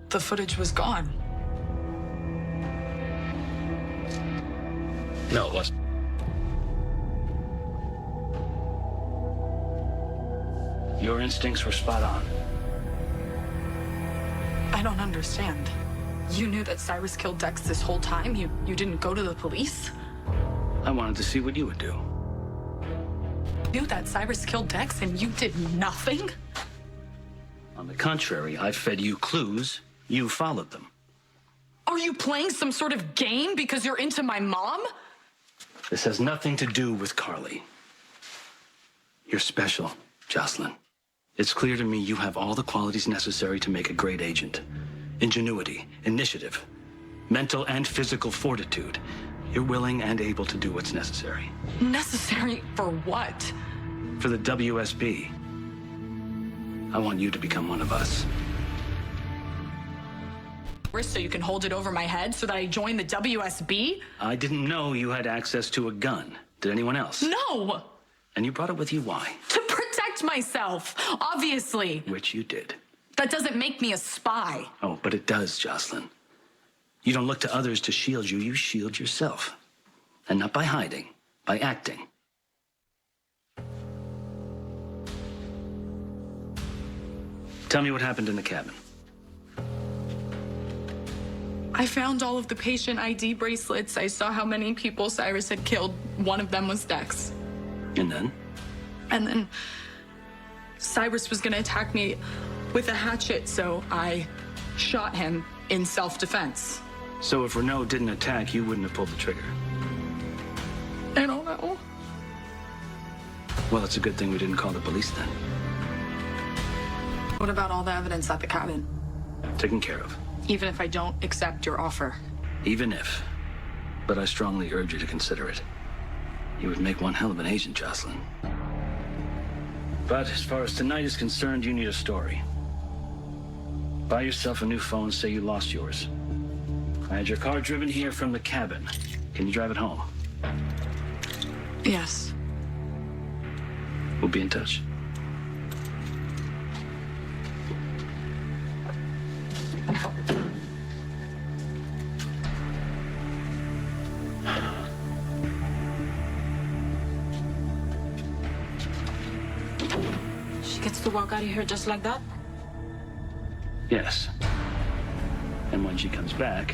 the footage was gone. No, it wasn't. Your instincts were spot on. I don't understand. You knew that Cyrus killed Dex this whole time? You didn't go to the police? I wanted to see what you would do. You knew that Cyrus killed Dex and you did nothing? On the contrary, I fed you clues. You followed them. Are you playing some sort of game because you're into my mom? This has nothing to do with Carly. You're special, Jocelyn. It's clear to me you have all the qualities necessary to make a great agent. Ingenuity, initiative, mental and physical fortitude. You're willing and able to do what's necessary. Necessary for what? For the WSB. I want you to become one of us. So you can hold it over my head so that I join the WSB? I didn't know you had access to a gun. Did anyone else? No! And you brought it with you, why? To protect myself, obviously. Which you did. That doesn't make me a spy. Oh, but it does, Jocelyn. You don't look to others to shield you, you shield yourself. And not by hiding, by acting. Tell me what happened in the cabin. I found all of the patient ID bracelets. I saw how many people Cyrus had killed. One of them was Dex. And then? And then Cyrus was gonna attack me with a hatchet, so I shot him in self-defense. So if Renault didn't attack, you wouldn't have pulled the trigger. I don't know. Well, it's a good thing we didn't call the police then. What about all the evidence at the cabin? Taken care of. Even if I don't accept your offer? Even if. But I strongly urge you to consider it. You would make one hell of an agent, Jocelyn. But as far as tonight is concerned, you need a story. Buy yourself a new phone, say you lost yours. I had your car driven here from the cabin. Can you drive it home? Yes. We'll be in touch. She gets to walk out of here just like that? Yes. And when she comes back,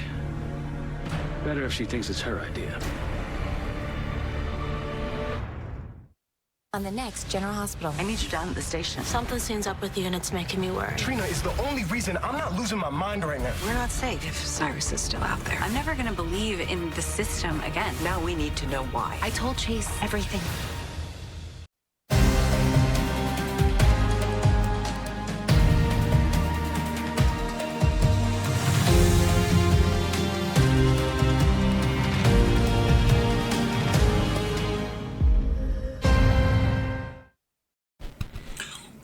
better if she thinks it's her idea. On the next General Hospital. I need you down at the station. Something seems up with you and it's making me worry. Trina is the only reason I'm not losing my mind right now. We're not safe if Cyrus is still out there. I'm never gonna believe in the system again. Now we need to know why. I told Chase everything.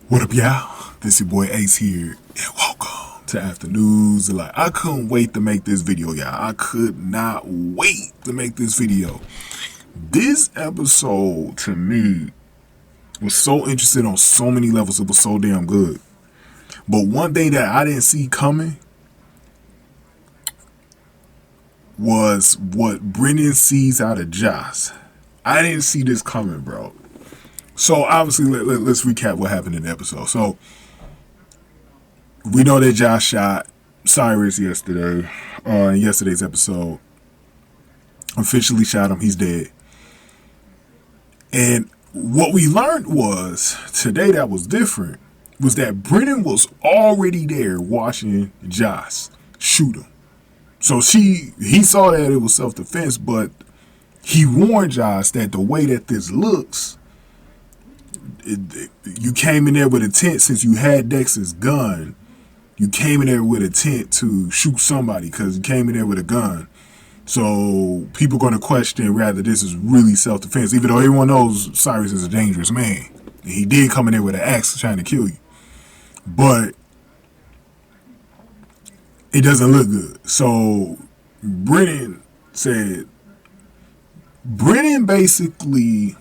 What up, y'all? This your boy Ace here, and welcome to After News. Like, I couldn't wait to make this video, y'all. I could not wait to make this video. This episode, to me, was so interesting on so many levels. It was so damn good. But one thing that I didn't see coming was what Brennan sees out of Joss. I didn't see this coming, bro. So obviously, let's recap what happened in the episode. So we know that Josh shot Cyrus yesterday, in yesterday's episode. Officially shot him. He's dead. And what we learned was today that was different was that Brennan was already there watching Josh shoot him. So he saw that it was self-defense, but he warned Josh that the way that this looks, you came in there with intent. Since you had Dex's gun, you came in there with intent to shoot somebody because you came in there with a gun. So people going to question whether this is really self-defense, even though everyone knows Cyrus is a dangerous man. And he did come in there with an axe trying to kill you. But it doesn't look good. So Brennan basically,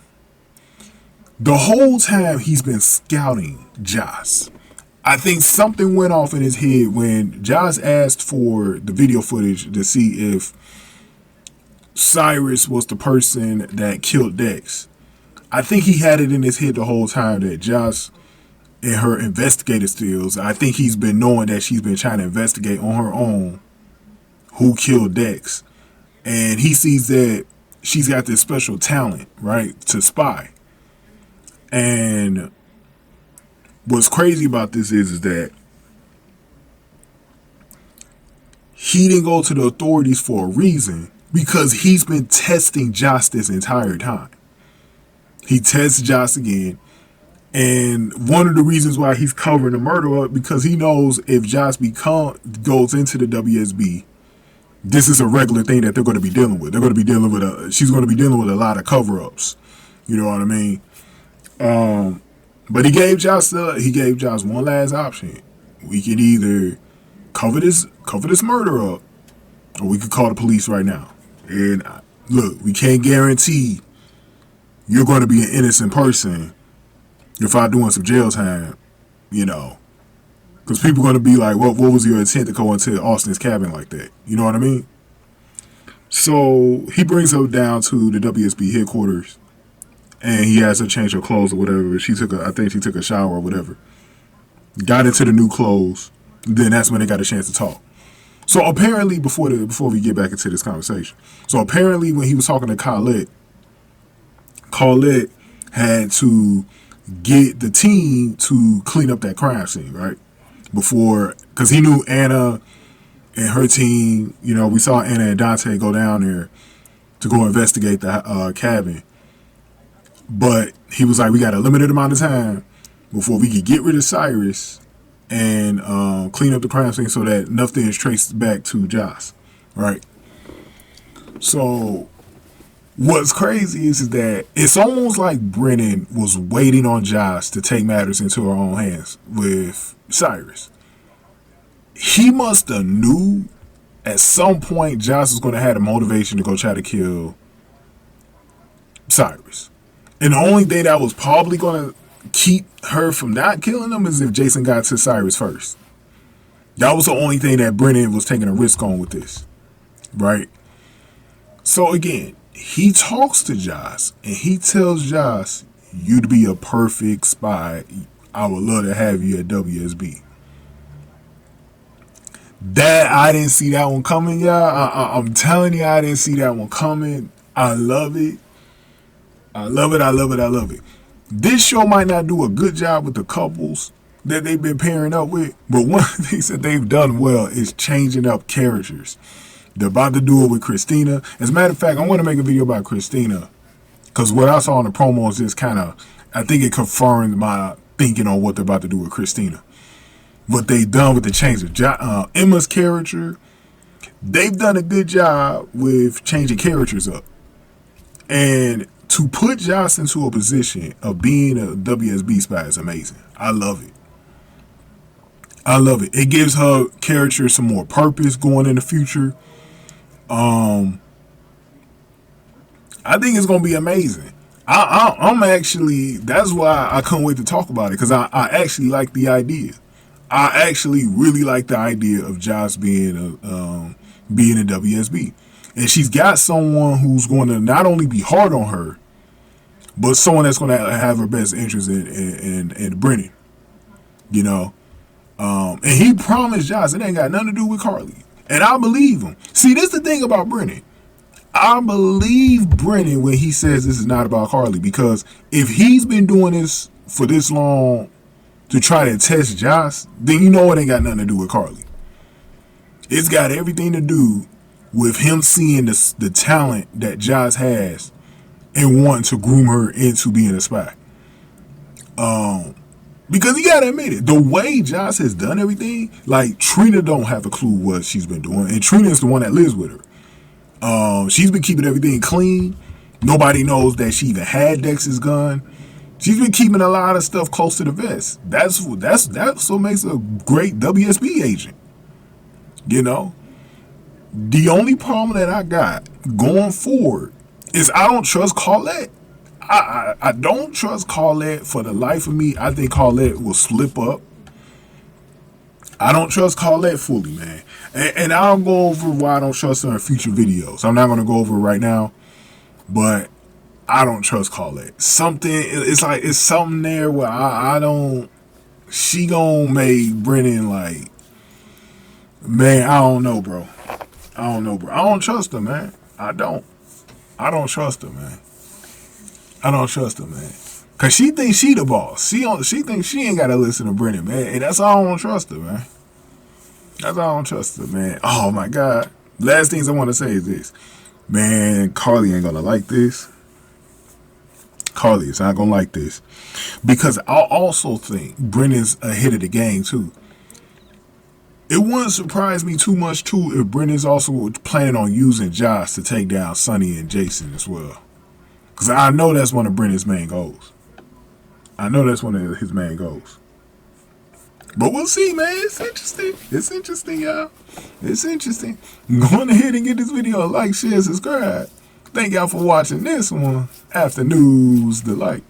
the whole time he's been scouting Joss. I think something went off in his head when Josh asked for the video footage to see if Cyrus was the person that killed Dex. I think he had it in his head the whole time that Josh, in her investigative skills, I think he's been knowing that she's been trying to investigate on her own who killed Dex. And he sees that she's got this special talent, right, to spy. And what's crazy about this is that he didn't go to the authorities for a reason, because he's been testing Josh this entire time. He tests Josh again, and one of the reasons why he's covering the murder up, because he knows if Josh goes into the WSB, this is a regular thing that they're going to be dealing with. They're going to be dealing with she's going to be dealing with a lot of cover-ups. You know what I mean? But he gave Josh one last option. We could either cover this murder up, or we could call the police right now. And look, we can't guarantee you're going to be an innocent person if I'm doing some jail time, you know. Because people are going to be like, what was your intent to go into Austin's cabin like that? You know what I mean? So he brings her down to the WSB headquarters, and he has her change her clothes or whatever. I think she took a shower or whatever. Got into the new clothes. Then that's when they got a chance to talk. So apparently, before we get back into this conversation, so apparently when he was talking to Colette had to get the team to clean up that crime scene, right? Because he knew Anna and her team, you know, we saw Anna and Dante go down there to go investigate the cabin. But he was like, we got a limited amount of time before we could get rid of Cyrus and clean up the crime scene so that nothing is traced back to Josh, right? So what's crazy is that it's almost like Brennan was waiting on Josh to take matters into her own hands with Cyrus. He must have knew at some point Josh was going to have the motivation to go try to kill Cyrus. And the only thing that was probably going to keep her from not killing him is if Jason got to Cyrus first. That was the only thing that Brennan was taking a risk on with this, right? So again, he talks to Josh and he tells Josh, you'd be a perfect spy. I would love to have you at WSB. That, I didn't see that one coming, y'all. I'm telling you, I didn't see that one coming. I love it. I love it. I love it. I love it. This show might not do a good job with the couples that they've been pairing up with, but one of the things that they've done well is changing up characters. They're about to do it with Christina. As a matter of fact, I'm going to make a video about Christina, because what I saw in the promo is just kind of, I think it confirmed my thinking on what they're about to do with Christina. What they've done with the change of Emma's character, they've done a good job with changing characters up. And to put Josh into a position of being a WSB spy is amazing. I love it. I love it. It gives her character some more purpose going in the future. I think it's going to be amazing. I'm actually, that's why I couldn't wait to talk about it, because I actually like the idea. I actually really like the idea of Josh being a WSB. And she's got someone who's going to not only be hard on her, but someone that's going to have her best interest in Brennan. You know? And he promised Josh it ain't got nothing to do with Carly. And I believe him. See, this is the thing about Brennan. I believe Brennan when he says this is not about Carly, because if he's been doing this for this long to try to test Josh, then you know it ain't got nothing to do with Carly. It's got everything to do with him seeing the talent that Josh has and wanting to groom her into being a spy. Because you gotta admit it, the way Josh has done everything, like Trina don't have a clue what she's been doing, and Trina is the one that lives with her. She's been keeping everything clean. Nobody knows that she even had Dex's gun. She's been keeping a lot of stuff close to the vest. That's what makes a great WSB agent. You know? The only problem that I got going forward is I don't trust Colette. I don't trust Colette for the life of me. I think Colette will slip up I don't trust Carlette fully, man. And I'll go over why I don't trust her in future videos. I'm not going to go over it right now, but I don't trust Carlette. It's something there where I don't, she gonna make Brennan like, man, I don't know, bro. I don't trust her, man. I don't trust her, man. Cause she thinks she the boss. She thinks she ain't gotta listen to Brennan, man. And that's all I don't trust her, man. Oh my God. Last things I want to say is this. Man, Carly ain't gonna like this. Carly is not gonna like this. Because I also think Brennan's ahead of the game too. It wouldn't surprise me too much too if Brennan's also planning on using Josh to take down Sonny and Jason as well. Because I know that's one of Brennan's main goals. But we'll see, man. It's interesting, y'all. It's interesting. Go on ahead and give this video a like, share, subscribe. Thank y'all for watching this one. After News Delight.